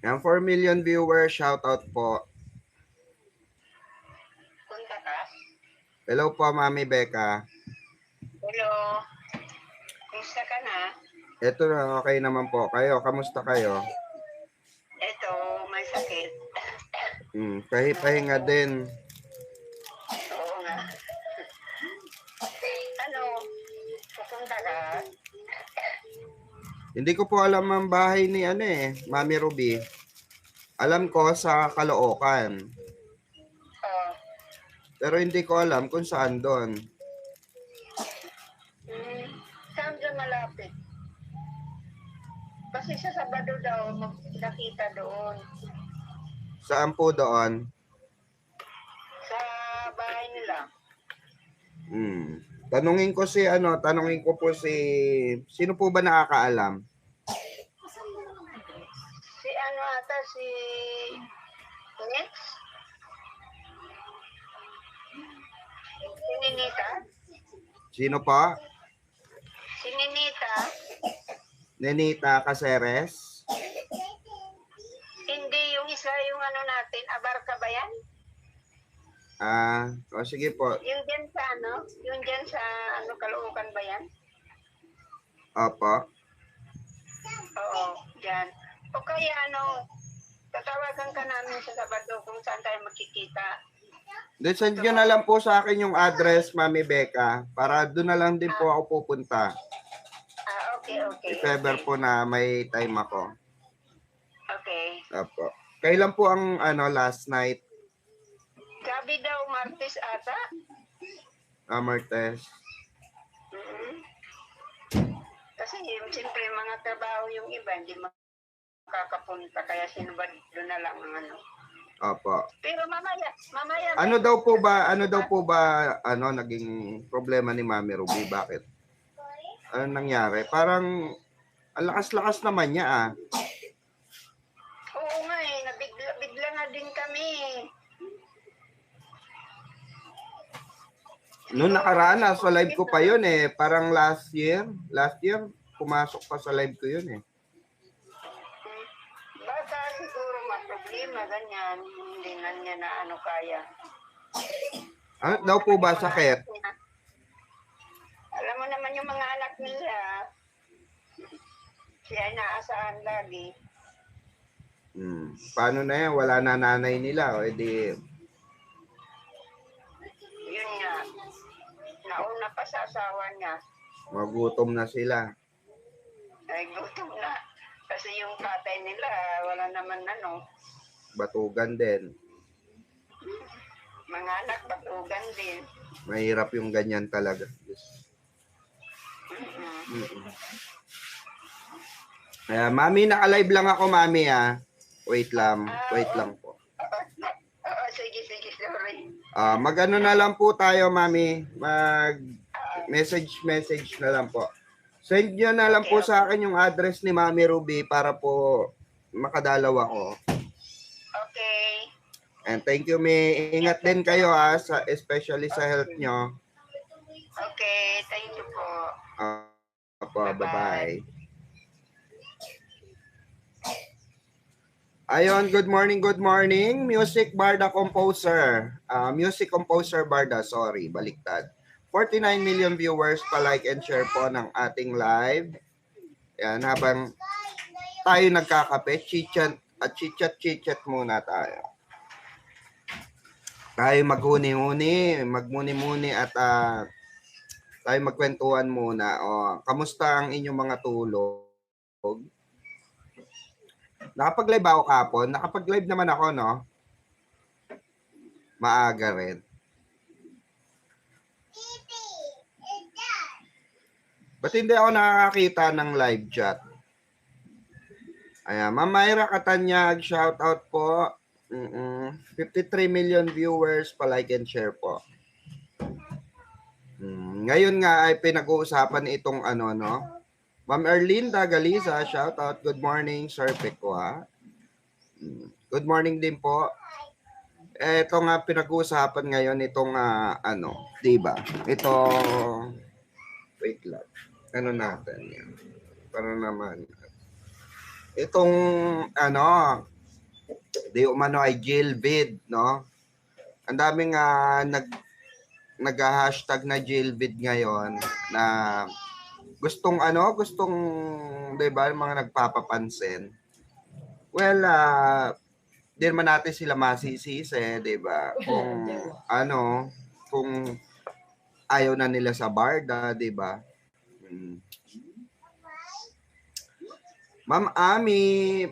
Yan, 4 million viewers, shoutout po. Punta ka? Hello po, Mami Becca. Hello. Kumusta ka na? Ito na, okay naman po. Kayo, kamusta kayo? Ito, may sakit. Pahinga din. Oo nga. Ano, pupunta ka? Hindi ko po alam ang bahay ni Mami Ruby. Alam ko sa Caloocan. Oo. Pero hindi ko alam kung saan doon. Saan dyan malapit? Kasi sa Sabado daw, nakita doon. Saan po doon? Sa bahay nila. Tanungin ko sino po ba nakakaalam? Si ano ata, si Nix? Si Ninita? Sino po? Si Ninita? Nenita Caceres? Hindi, yung isa yung ano natin, Abarca ba yan? Sige po. Yung dyan sa ano? Yung dyan sa ano, Caloocan ba yan? Opo. Oo, dyan. O kaya ano, tatawagan ka namin sa Sabado kung saan tayo makikita. Send nyo na lang po sa akin yung address, Mami Becca, para doon na lang din po ako pupunta. Okay. If ever po na may time ako. Okay. Opo. Kailan po ang last night? Sabi daw, Martes ata. Martes. Kasi siyempre mga trabaho yung iba, hindi makakapunta. Kaya sinubad doon na lang ang ano. Opo. Pero mamaya. Ano daw po ba naging problema ni Mami Ruby? Bakit? Ano nangyari? Parang ang lakas-lakas naman niya Oo nga nabigla na din kami. Noong nakaraan, sa live ko pa yun Parang last year, pumasok pa sa live ko yun Baka siguro may problema, ganyan. Hindi na niya na ano kaya. Ano daw po ba sakit? Alam mo naman yung mga anak nila, siya ay naasahan lagi. Paano na yan? Wala na nanay nila. O edi... Yun nga. Nauna pa sa asawa niya. Magutom na sila. Ay, gutom na. Kasi yung tatay nila, wala naman Batugan din. Mga anak, batugan din. Mahirap yung ganyan talaga. Mami, naka-live lang ako, Mami Wait lang po. Sige, sorry. Mag-ano na lang po tayo, Mami. Mag-message na lang po. Send nyo na lang po sa akin yung address ni Mami Ruby para po makadalaw ako. Okay. And thank you, May. Ingat din kayo especially sa health nyo. Okay, thank you po. Bye-bye. Ayon, good morning. Music Barda Composer. Music Composer Barda, sorry, baliktad. 49 million viewers pa-like and share po ng ating live. Yan, habang tayo nagkakape, chit-chat muna tayo. Tayo magmuni-muni at tayo magkwentuhan muna. Kamusta ang inyong mga tulog? Nakapag-live ako kahapon. Nakapag-live naman ako, no? Maaga rin. Ba't hindi ako nakakakita ng live chat? Ayan, Ma'am Myra Katanyag, shout out po. 53 million viewers pa-like and share po. Ngayon nga ay pinag-uusapan itong Ma'am Erlinda Galiza, shout out. Good morning, Sir Peko Good morning din po. Ito nga pinag-uusapan ngayon itong diba? Ito wait lang. Ano natin yan? Para naman itong di umano ay jailbid, no? Ang daming nag-hashtag na jailbid ngayon na gustong 'di ba, mga nagpapapansin. Well, di naman natin sila masisisi, 'di ba? Kung ayaw na nila sa barda, 'di ba? Ma'am Ami,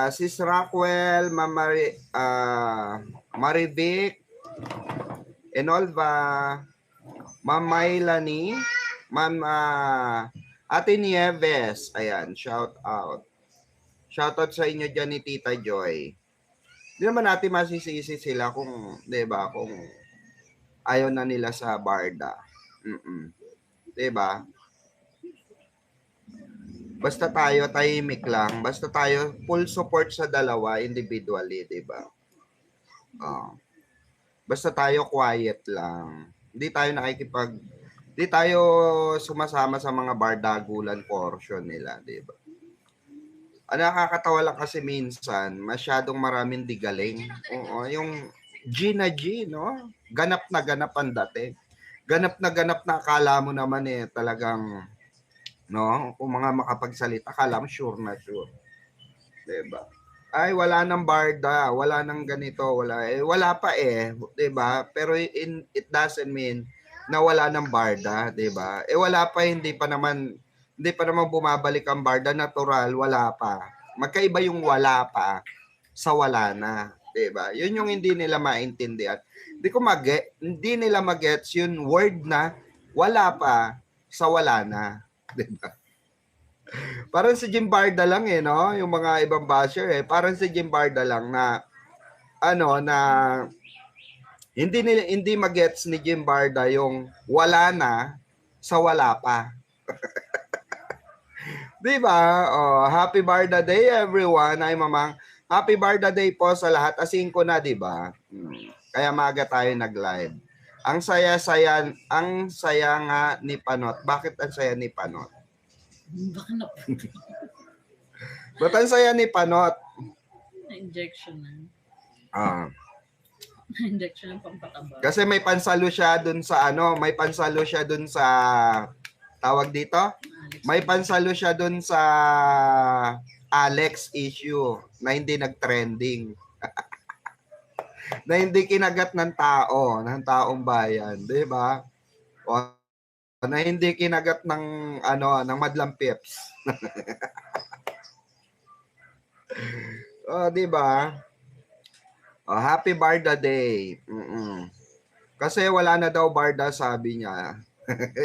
Sis Rockwell, Ma'am Marivic, Enolva, Ma'am Maylani, Ma'am Ate Nieves, ayan, shout out. Shout out sa inyo dyan ni Tita Joy. Hindi naman natin masisisi sila kung, 'di ba, kung ayaw na nila sa barda. 'Di ba? Basta tayo tahimik lang, basta tayo full support sa dalawa individually, 'di ba? Basta tayo quiet lang. Hindi tayo sumasama sa mga bardagulan portion nila, 'di ba? Ang nakakatawa lang kasi minsan, masyadong maraming digaling. Oo, yung G na G, no? Ganap na ganap ang dating. Ganap na akala mo naman talagang, no? Kung mga makapagsalita, akala mo sure na sure. Diba? Ay, wala nang barda, wala nang ganito, wala pa 'di ba? Pero it doesn't mean na wala nang barda, 'di ba? Wala pa, hindi pa naman bumabalik ang barda, natural, wala pa. Magkaiba yung wala pa sa wala na, 'di ba? Yun yung hindi nila maintindihan. Hindi nila magets yung word na wala pa sa wala na, 'di ba? Parang si Jim Barda lang no? Yung mga ibang basher parang si Jim Barda lang na na hindi magets ni Jim Barda yung wala na sa wala pa. 'Di ba? Happy Barda Day everyone. Ay mamang, happy Barda Day po sa lahat. Asin ko na, 'di ba? Kaya maaga tayo nag-live. Ang saya nga ni Panot. Bakit ang saya ni Panot? Ba't ang saya ni Panot? Injection na. Injection ng pampataba. Kasi may pansalo siya dun sa tawag dito? May pansalo siya dun sa Alex issue na hindi nag-trending. Na hindi kinagat ng taong bayan, 'di ba? Na hindi kinagat ng ng madlang pips. 'Di ba? Happy Barda Day. Kasi wala na daw barda, sabi niya.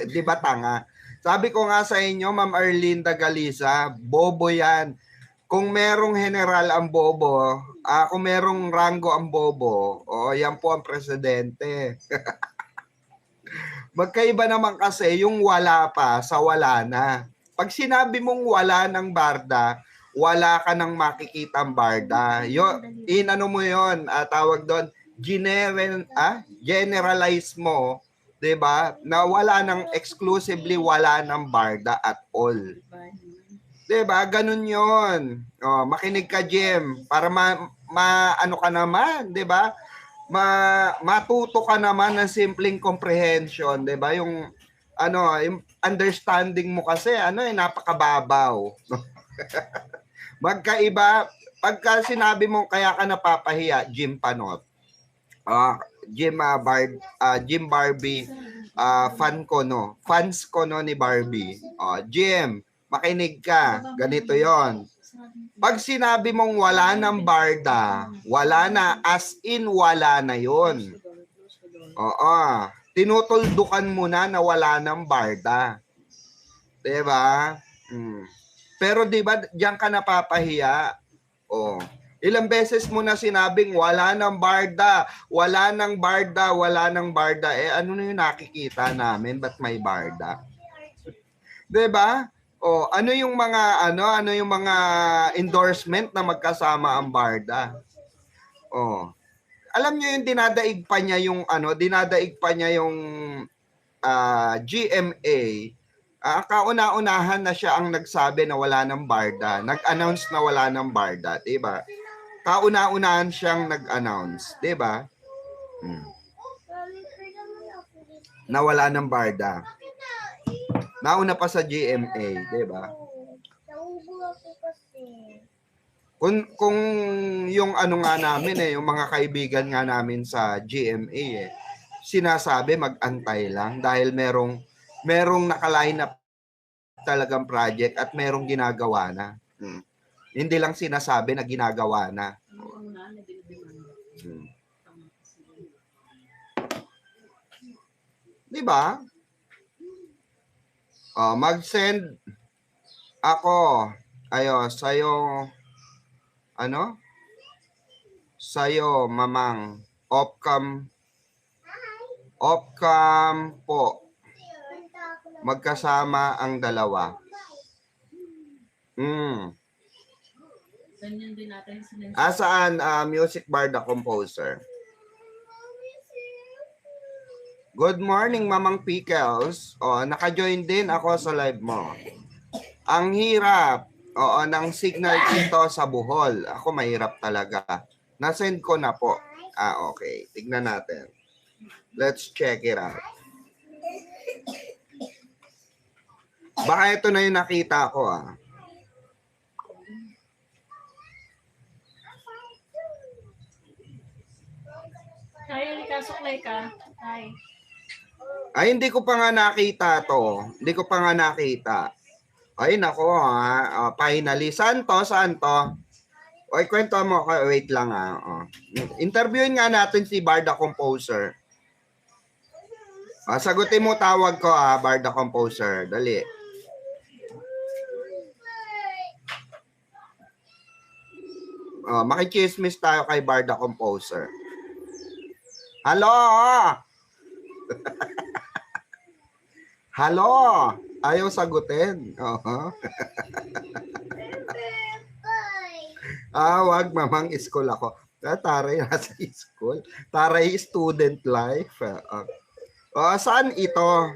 'Di ba tanga? Sabi ko nga sa inyo, Ma'am Arlinda Galiza, bobo 'yan. Kung merong general ang bobo, kung merong rango ang bobo, yan po ang presidente. Magkaiba naman kasi yung wala pa sa wala na. Pag sinabi mong wala ng barda, wala ka nang makikitang barda. Inano mo yon, tawag doon, generalize mo, 'di ba? Na wala nang exclusively wala ng barda at all. 'Di ba? Ganun 'yon. Makinig ka, Jim, para ano ka naman, 'di ba? Matuto ka naman ng simpleng comprehension, 'di ba? Yung yung understanding mo kasi napakababaw. Magkaiba pagka sinabi mo kaya ka napapahiya, Jim Panot. Jim Barbie, fans ko ni Barbie. Jim, makinig ka, ganito 'yon. Pag sinabi mong wala ng barda, wala na, as in wala na 'yon. Tinutuldukan mo na wala ng barda. 'Di ba? Pero 'di ba diyan ka napapahiya? Ilang beses mo na sinabing wala ng barda, wala ng barda, wala ng barda. Ano na yung nakikita namin? Ba't may barda? 'Di ba? Ano yung mga endorsement na magkasama ang barda? Alam niyo yung dinadaig pa niya yung GMA. Kauna-unahan na siya ang nagsabi na wala ng barda. Nag-announce na wala ng barda, 'di ba? kauna-unahan siyang nag-announce, 'di ba? Nawala ng Barda. Nauna pa sa GMA, 'di ba? Kung yung ano nga namin yung mga kaibigan nga namin sa GMA sinasabi mag-antay lang dahil merong naka-line up talagang project at merong ginagawa na. Hindi lang sinasabi na ginagawa na. Di ba? Mag-send ako sa'yo sa'yo mamang off-cam po. Magkasama ang dalawa. Ganyan din natin sinense. Saan? Music Barda Composer. Good morning, Mamang Pickles. Naka-join din ako sa live mo. Ang hirap ng signal dito sa Bohol. Ako mahirap talaga. Nasend ko na po. Okay. Tignan natin. Let's check it out. Baka ito na yung nakita ko Kaya likasuklay ka. Ay, hindi ko pa nga nakita to. Hindi ko pa nga nakita. Ay, nako finally. Saan to? Oy, kwento mo. Wait lang Interviewin nga natin si Barda Composer. Sagutin mo tawag ko Barda Composer. Dali. Makichismis tayo kay Barda Composer. Hello! Hello! Ayaw sagutin. Wag, mamang school ako. Taray nasa school. Taray student life. Saan ito?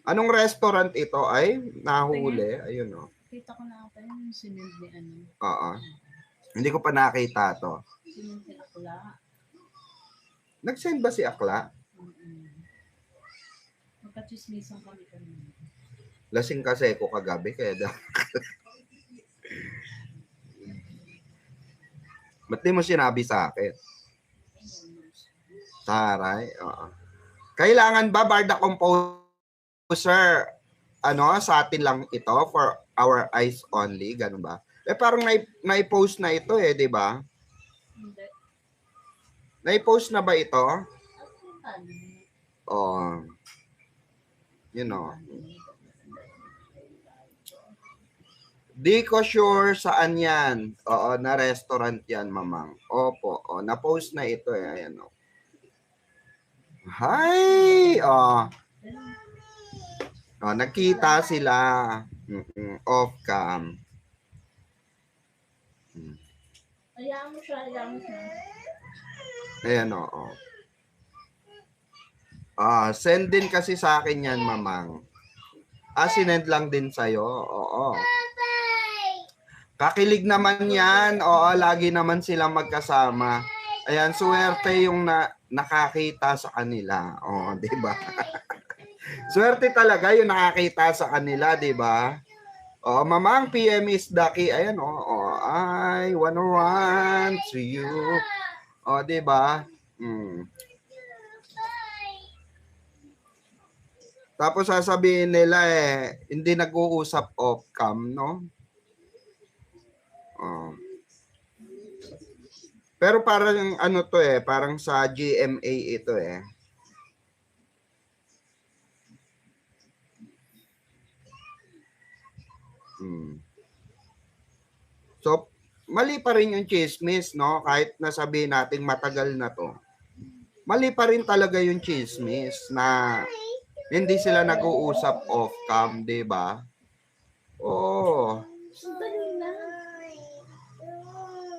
Anong restaurant ito? Ay, nahuli. Ayun Kita ko na ata yung sinend ni ano. Hindi ko pa nakita to. Sinend ni Akla. Nag-send ba si Akla? Magkachismisan kami kanina. Lasing kasi ko kagabi kaya daw. Ba't di mo sinabi sa akin? Taray, Kailangan ba Barda Composer sa atin lang ito for our eyes only, ganun ba? Parang nai-post na ito di ba? Hindi. Nai-post na ba ito? Di ko sure saan yan. Na restaurant yan, mamang. Opo, na-post na ito Ayan Hi! Nakita sila. Off-cam. Hayaan mo siya. Ayan, send din kasi sa akin yan, mamang. Sinend lang din sa'yo. Kakilig naman yan. Lagi naman silang magkasama. Ayan, swerte yung nakakita sa kanila. Di ba? Swerte talaga yung nakakita sa kanila, di ba? Mamang PM is Ducky. Ayan, I wanna run to you. Di ba? Tapos sasabihin nila hindi nag-uusap off-cam, no? Pero parang parang sa GMA ito So, mali pa rin yung chismis, no? Kahit nasabihin natin matagal na to. Mali pa rin talaga yung chismis na hindi sila nag-uusap off-cam, di ba?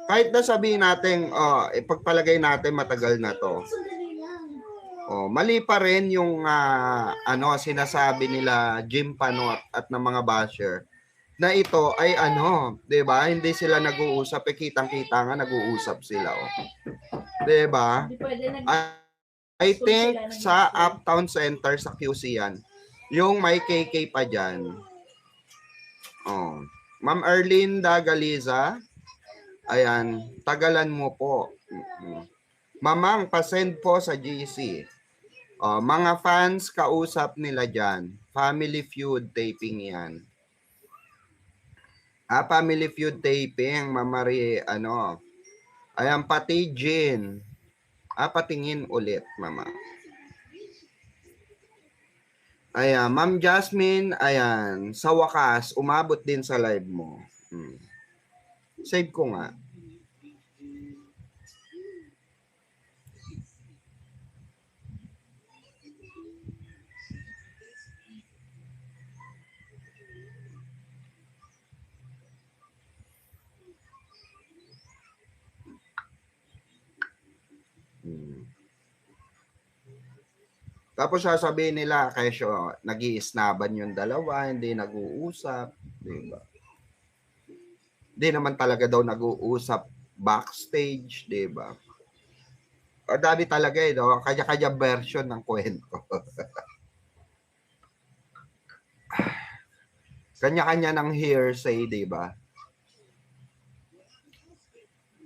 Kahit nasabihin natin, ipagpalagay natin matagal na to. Mali pa rin yung sinasabi nila Jim Panot at ng mga basher na ito ay ano, 'di ba? Hindi sila nag-uusap, eh, kitang-kita nga nag-uusap sila, oh. 'Di ba? Hindi pwede I think sa Uptown Center sa QC yan. Yung may KK pa diyan. Oh. Ma'am Erlinda Galiza, ayan, tagalan mo po. Mamang, pasend po sa GC. Oh, mga fans, kausap nila dyan. Family Feud taping yan. Family Feud taping, Mamari, ano. Ayan, pati Jin. Patingin ulit, mama. Ayan, Ma'am Jasmine, ayan, sa wakas, umabot din sa live mo. Save ko nga. Tapos sasabihin nila, kesyo, nag-iisnaban yung dalawa, hindi nag-uusap, di ba? Hindi naman talaga daw nag-uusap backstage, di ba? O dami talaga eh, no? Kanya-kanya version ng kwento. Kanya-kanya ng hearsay, di ba?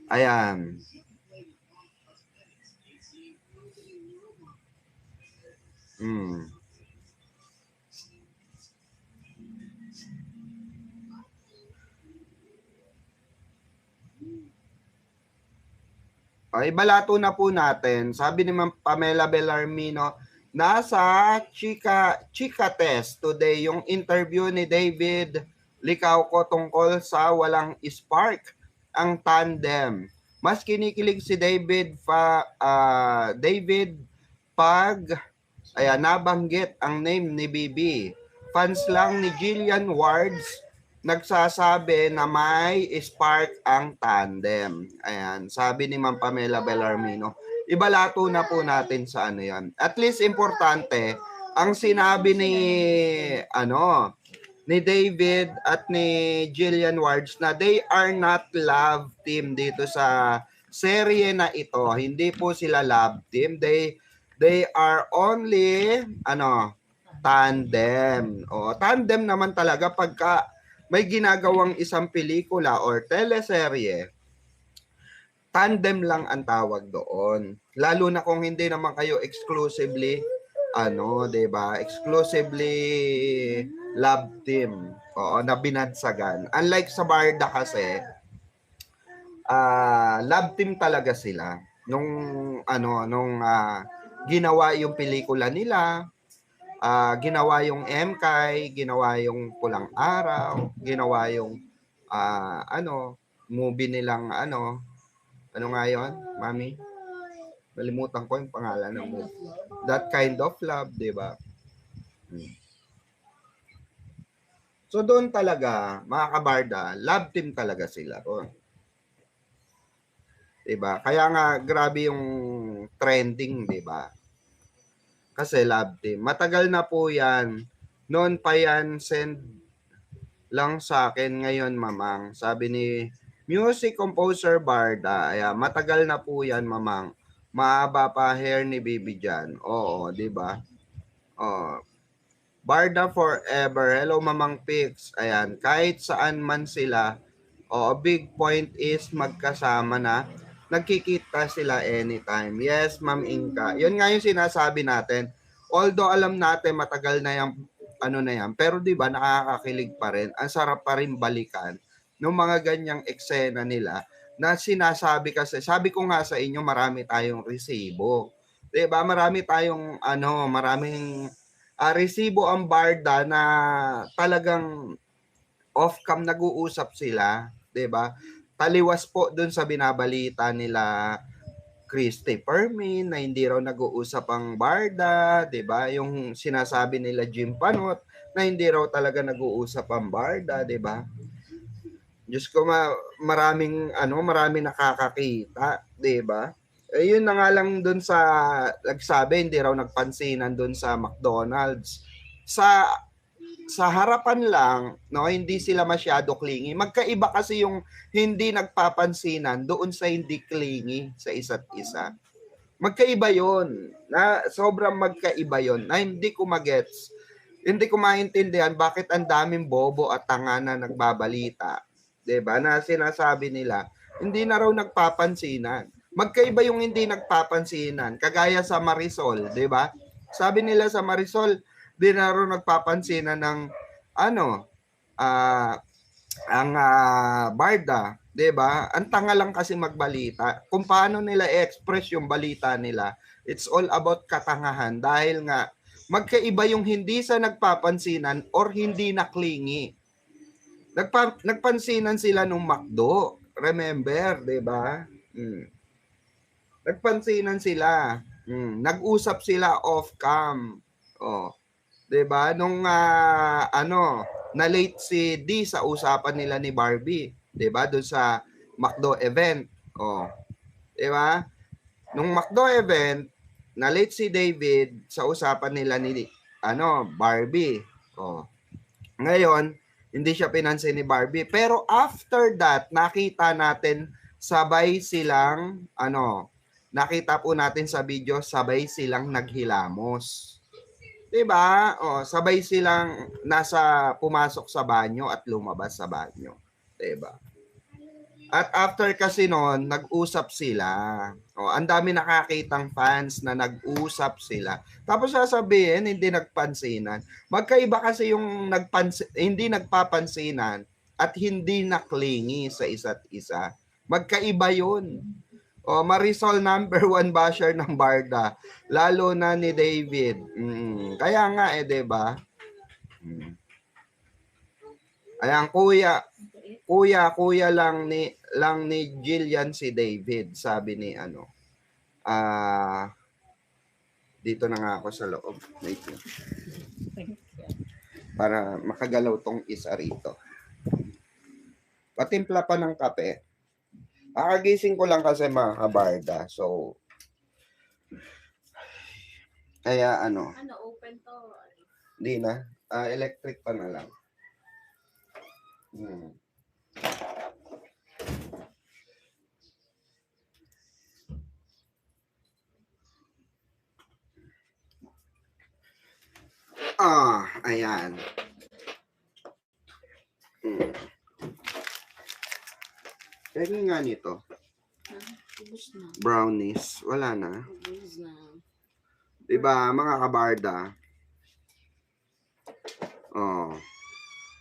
Ayan. Ay, balato na po natin. Sabi ni Ma'am Pamela Bellarmino, nasa Chika Test today yung interview ni David Licauco tungkol sa walang spark ang tandem. Mas kinikilig si David pag nabanggit ang name ni Bibi. Fans lang ni Jillian Wards nagsasabi na may spark ang tandem. Ayan, sabi ni Ma'am Pamela Bellarmino. Ibalato na po natin sa ano yan. At least importante, ang sinabi ni David at ni Jillian Wards na they are not love team dito sa serye na ito. Hindi po sila love team. They are only tandem. Tandem naman talaga pagka may ginagawang isang pelikula or teleserye, tandem lang ang tawag doon. Lalo na kung hindi naman kayo exclusively, 'di ba? Exclusively love team. Na binadsagan. Unlike sa Barda kasi, love team talaga sila. Nung ginawa yung pelikula nila, ginawa yung MKay, ginawa yung Pulang Araw, ginawa yung movie nilang ano nga yun, mami? Nalimutan ko yung pangalan ng movie. That Kind of Love, di ba? So doon talaga, mga kabarda, love team talaga sila. Di ba? Kaya nga, grabe yung trending, di ba? Kasi love team. Matagal na po yan. Noon pa yan, send lang sa akin ngayon, mamang. Sabi ni music composer Barda. Matagal na po yan, mamang. Maaba pa hair ni Bibi dyan. Oo, di ba? Barda forever. Hello, Mamang Pix. Ayan, kahit saan man sila, big point is magkasama na. Nagkikita sila anytime. Yes, Ma'am Inka. Yun nga yung sinasabi natin. Although alam natin matagal na yung pero 'di ba nakakakilig pa rin. Ang sarap pa rin balikan ng mga ganyang eksena nila na sinasabi kasi. Sabi ko nga sa inyo, marami tayong resibo. 'Di ba? Marami tayong maraming resibo ang Barda na talagang off-cam nag-uusap sila, 'di ba? Taliwas po dun sa binabalita nila Christy Permin na hindi raw nag-uusap ang Barda, 'di ba? Yung sinasabi nila Jim Panot na hindi raw talaga nag-uusap ang Barda, 'di ba? Diyos ko, maraming nakakakita, 'di ba? Yun na nga lang dun sa nagsabi, hindi raw nagpansinan dun sa McDonald's. Sa sa harapan lang, no, hindi sila masyado clingy. Magkaiba kasi yung hindi nagpapansinan doon sa hindi clingy sa isa't isa. Magkaiba yon, na sobrang magkaiba yon, na hindi ko magets, hindi ko maintindihan bakit ang daming bobo at tanga na nagbabalita, 'di ba? Na sinasabi nila hindi na raw nagpapansinan. Magkaiba yung hindi nagpapansinan, kagaya sa Marisol, 'di ba? Sabi nila sa Marisol, di na raw nagpapansinan ng ano, ah ang Barda, 'di ba? Ang tanga lang kasi magbalita. Kung paano nila i-express yung balita nila, it's all about katangahan dahil nga magkaiba yung hindi sa nagpapansinan or hindi naklingi. Nagpansinan sila nung McDo. Remember, 'di ba? Nagpansinan sila. Nag-usap sila off cam. Oh, 'di ba? Nung na late si D sa usapan nila ni Barbie, 'di ba? Doon sa McDo event. Oh, 'di ba? Nung McDo event, na late si David sa usapan nila ni Barbie. Oh. Ngayon, hindi siya pinansin ni Barbie, pero after that, nakita natin sabay silang nakita po natin sa video, sabay silang naghilamos. 'Di ba? Oh, sabay silang pumasok sa banyo at lumabas sa banyo. 'Di ba? At after kasi noon, nag-usap sila. Oh, ang dami nakakitang fans na nag-usap sila. Tapos sasabihin, hindi nagpansinan. Magkaiba kasi yung hindi nagpapansinan at hindi naklingi sa isa't isa. Magkaiba yun. Oh, Marisol number 1 basher ng Barda. Lalo na ni David. Kaya nga 'di ba? Ayan, kuya lang ni Jillian si David, sabi ni dito na nga ako sa loob. Wait lang. Para makagalaw tong isa rito. Patimpla pa ng kape. Akagising ko lang kasi mga kabarda. So, kaya open to. hindi na. Electric pa na lang. Ayan. Pwede nga nito. Ubus na. Brownies. Wala na. Ubus na. Diba, mga kabarda?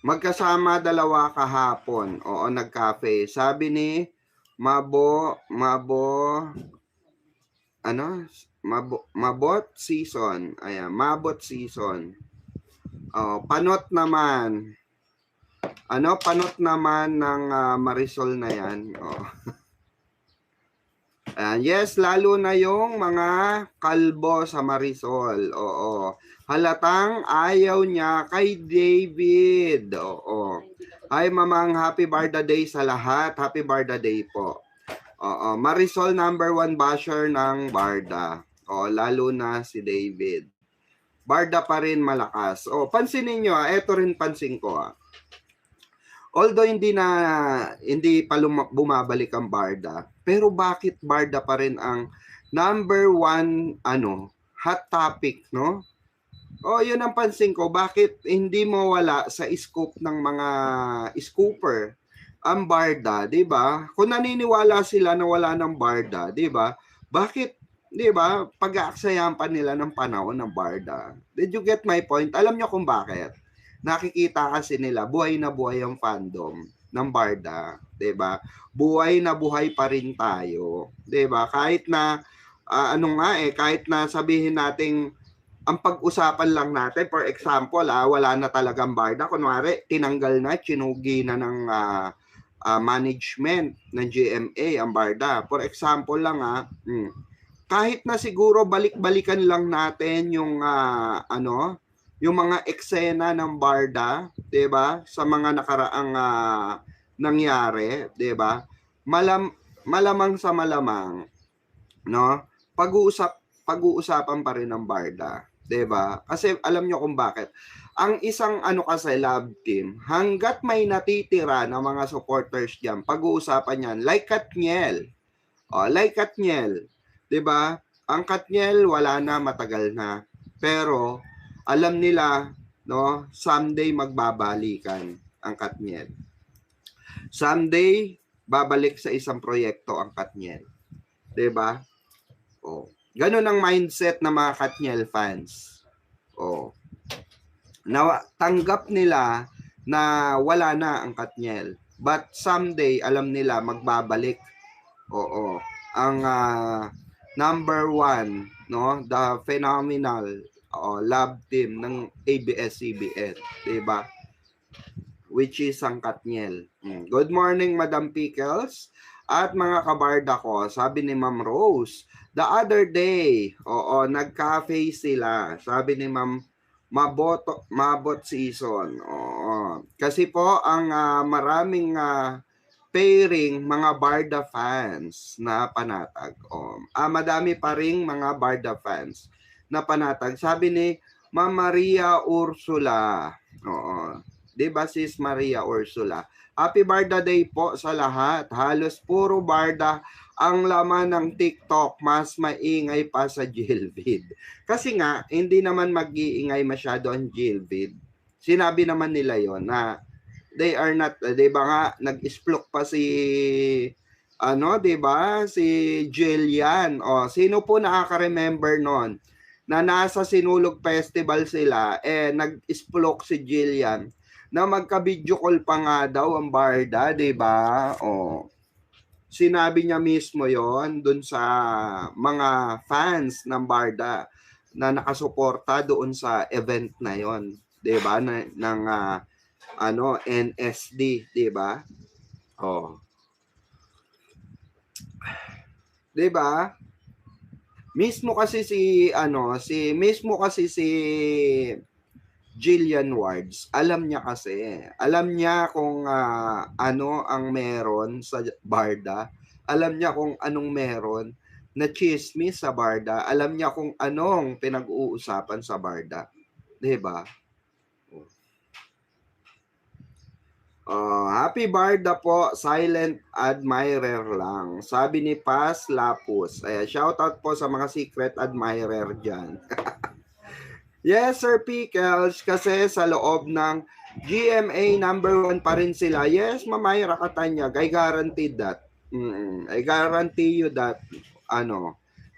Magkasama dalawa kahapon. Oo, nagkafe. Sabi ni Mabot season. Ayan, Mabot season. Panot naman. Panot naman ng Marisol na yan. Ayan, yes, lalo na yung mga kalbo sa Marisol. Oo. Halatang ayaw niya kay David. Oo. Hi, mamang, happy Barda Day sa lahat. Happy Barda Day po. Oo. Marisol number 1 basher ng Barda. Lalo na si David. Barda pa rin malakas. Pansinin nyo, eto rin pansin ko. Although hindi pa bumabalik ang Barda, pero bakit Barda pa rin ang number 1 hot topic, no? Yun ang pansin ko, bakit hindi mo wala sa scoop ng mga scooper ang Barda, 'di ba? Kung naniniwala sila na wala ng Barda, 'di ba? Bakit, 'di ba, pag-aaksayahan pa nila ng panahon ng Barda? Did you get my point? Alam nyo kung bakit? Nakikita kasi nila buhay na buhay ang fandom ng Barda, 'di ba? Buhay na buhay pa rin tayo, 'di ba? Kahit na kahit na sabihin nating ang pag-usapan lang natin, for example, wala na talagang Barda, kunwari tinanggal na, chinugi na ng management ng GMA ang Barda. For example lang kahit na siguro balik-balikan lang natin yung yung mga eksena ng Barda, 'di ba? Sa mga nakaraang nangyari, 'di ba? Malamang sa malamang, no? Pag-uusapan pa rin ng Barda. 'Diba? Kasi alam nyo kung bakit. Ang isang ano kasi love team, hanggat may natitira na mga supporters diyan, pag-uusapan yan, like Katniel. Like Katniel, 'di ba? Ang Katniel wala na, matagal na. Pero alam nila, no, someday magbabalikan ang Katniel. Someday babalik sa isang proyekto ang Katniel. 'Di ba? Ganun ang mindset ng mga Katniel fans. Tanggap nila na wala na ang Katniel. But someday, alam nila, magbabalik. Ang number one, no, the phenomenal love team ng ABS-CBN. Diba? Which is ang Katniel. Good morning, Madam Pickles. At mga kabarda ko, sabi ni Ma'am Rose, the other day, nag-cafe sila. Sabi ni Ma'am, mabot season. Kasi po, ang maraming pairing mga Barda fans na panatag. Madami pa ring mga Barda fans na panatag. Sabi ni Ma'am Maria Ursula. Diba sis Maria Ursula? Happy Barda Day po sa lahat. Halos puro Barda ang laman ng TikTok. Mas maingay pa sa Jilvid. Kasi nga, hindi naman mag-iingay masyado ang Jilvid. Sinabi naman nila yon na they are not, diba nga, nag-isplok pa si, diba, si Jillian. Sino po nakaka-remember nun? Na nasa Sinulog Festival sila, nag-isplok si Jillian na magka-video call pa nga daw ang Barda, diba? Sinabi niya mismo yon dun sa mga fans ng Barda na nakasuporta doon sa event na yon, 'di ba? Ng NSD, 'di ba? 'Di ba? Mismo kasi si Jillian Wards, alam niya kung ano ang meron sa Barda, alam niya kung anong meron na chismis sa Barda, alam niya kung anong pinag-uusapan sa Barda. 'Di ba? Happy Barda po, silent admirer lang. Sabi ni Paz Lapus. Shoutout po sa mga secret admirer dyan. Yes, Sir Pickles, kasi sa loob ng GMA number 1 pa rin sila. Yes, Mamayra Katanyag, I guarantee that. I guarantee you that,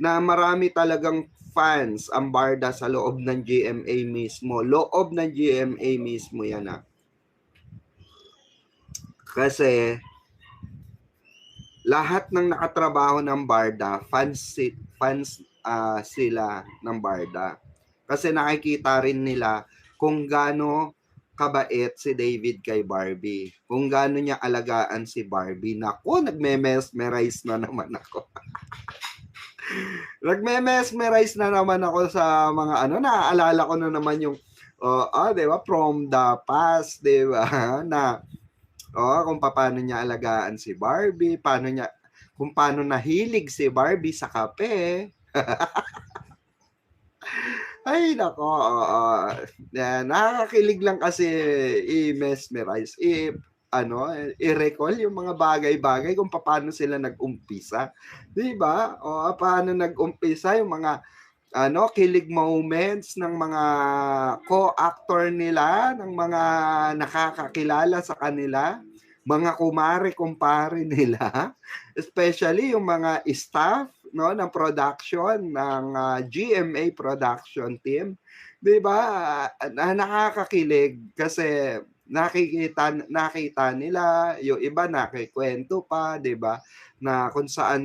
na marami talagang fans ang Barda sa loob ng GMA mismo. Loob ng GMA mismo yan. Kasi lahat ng nakatrabaho ng Barda, fans sila ng Barda. Kasi nakikita rin nila kung gaano kabait si David kay Barbie. Kung gaano niya alagaan si Barbie. Naku, nagme-mesmerize na naman ako. Nagme-mesmerize na naman ako sa mga naaalala ko na naman yung diba, from the past, diba, na kung paano niya alagaan si Barbie, kung paano nahilig si Barbie sa kape. Ay, nako. Nakakakilig lang kasi i-mesmerize. I-recall yung mga bagay-bagay kung paano sila nag-umpisa. Diba? Paano nag-umpisa yung mga kilig moments ng mga co-actor nila, ng mga nakakakilala sa kanila, mga kumare-kumpare nila, especially yung mga staff ng production ng GMA production team, 'di ba? Nakakakilig kasi nakita nila, yung iba nakikwento pa, 'di ba? Na kung saan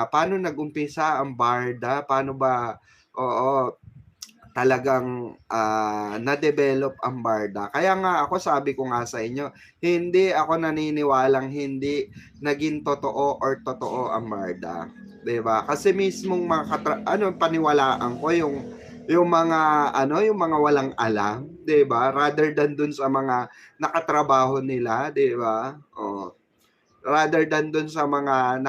paano nag-umpisa ang Barda, paano ba talagang na-develop ang Barda. Kaya nga ako, sabi ko nga sa inyo, hindi ako naniniwalang hindi naging totoo or totoo ang Barda. 'Di ba? Kasi mismong paniwalaan ko yung mga yung mga walang alam, 'di ba? Rather than dun sa mga nakatrabaho nila, 'di ba? Rather than dun sa mga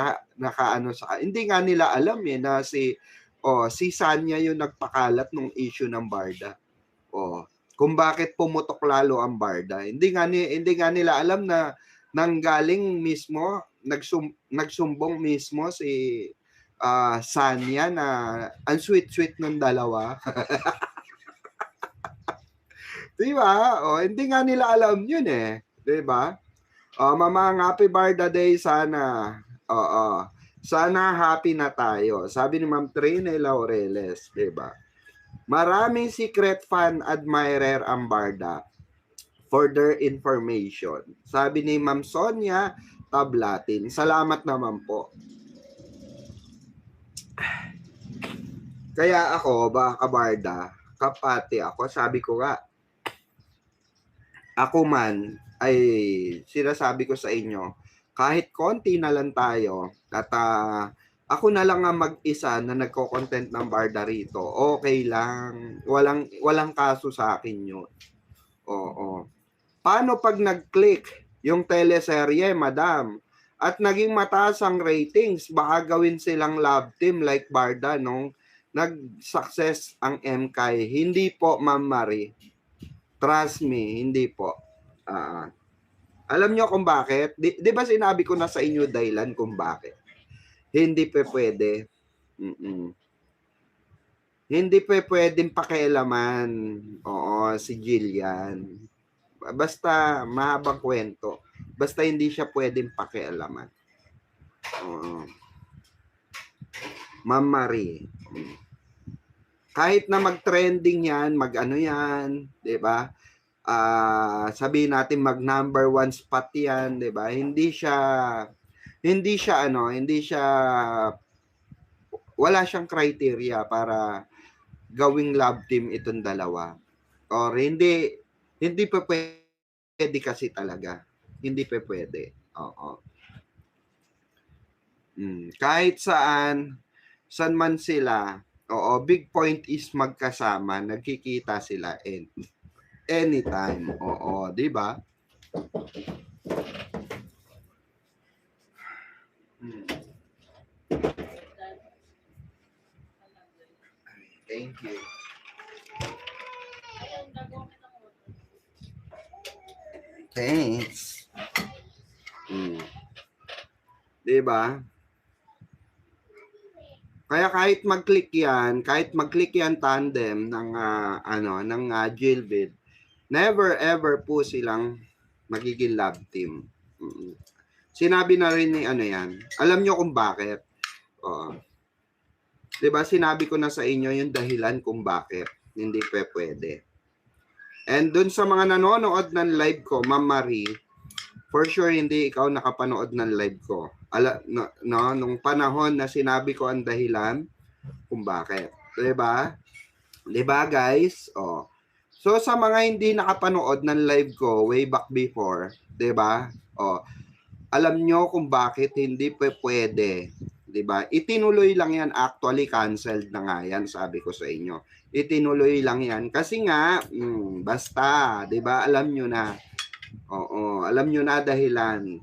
hindi nga nila alam na si Si Sanya yung nagpakalat ng issue ng Barda. Kung bakit pumutok lalo ang Barda. Hindi nga nila alam na nanggaling mismo, nagsumbong mismo si Sanya na ang sweet-sweet ng dalawa. Diba? Hindi nga nila alam yun eh. Diba? Mamang happy Barda Day sana. Sana happy na tayo. Sabi ni Ma'am Trina Laureles, diba? Maraming secret fan admirer ang Barda for their information. Sabi ni Ma'am Sonia Tablatin. Salamat naman po. Kaya ako, baka Barda, kapati ako, sabi ko nga, ako man, ay sinasabi ko sa inyo, kahit konti na lang tayo, at ako na lang ang mag-isa na nagko-content ng Barda rito, okay lang, walang kaso sa akin yun. Paano pag nag-click yung teleserye, madam, at naging mataas ang ratings, baka gawin silang love team like Barda nung nag-success ang MKay. Hindi po, Ma'am Marie. Trust me, hindi po. Alam nyo kung bakit? Di ba sinabi ko na sa inyo dahilan kung bakit? Hindi pa pwede. Hindi pa pwedeng pakialaman. Si Jillian. Basta mahabang kwento. Basta hindi siya pwedeng pakialaman. Ma'am Marie. Kahit na mag-trending yan, mag-ano yan, 'di ba? Sabihin natin mag number 1 spot yan, 'di ba? Hindi siya wala siyang criteria para gawing love team itong dalawa. Or hindi pa pwede kasi talaga. Hindi pa pwede. Kahit saan man sila, big point is magkasama, nagkikita sila anytime. Di ba? Thank you. Thanks. Di ba? Kaya kahit mag-click yan tandem ng Jilbid, never ever po silang magiging love team. Sinabi na rin ni yan. Alam nyo kung bakit? 'Di ba sinabi ko na sa inyo yung dahilan kung bakit hindi pwede. And dun sa mga nanonood ng live ko, Ma'am Marie, for sure hindi ikaw nakapanood ng live ko. Nung panahon na sinabi ko ang dahilan kung bakit. 'Di ba? 'Di ba, guys? So sa mga hindi nakapanood ng live ko way back before, 'di ba? Alam nyo kung bakit hindi pwede. 'Di ba? Itinuloy lang yan, actually canceled na nga yan, sabi ko sa inyo. Itinuloy lang yan kasi nga basta, 'di ba? Alam nyo na. Alam nyo na dahilan.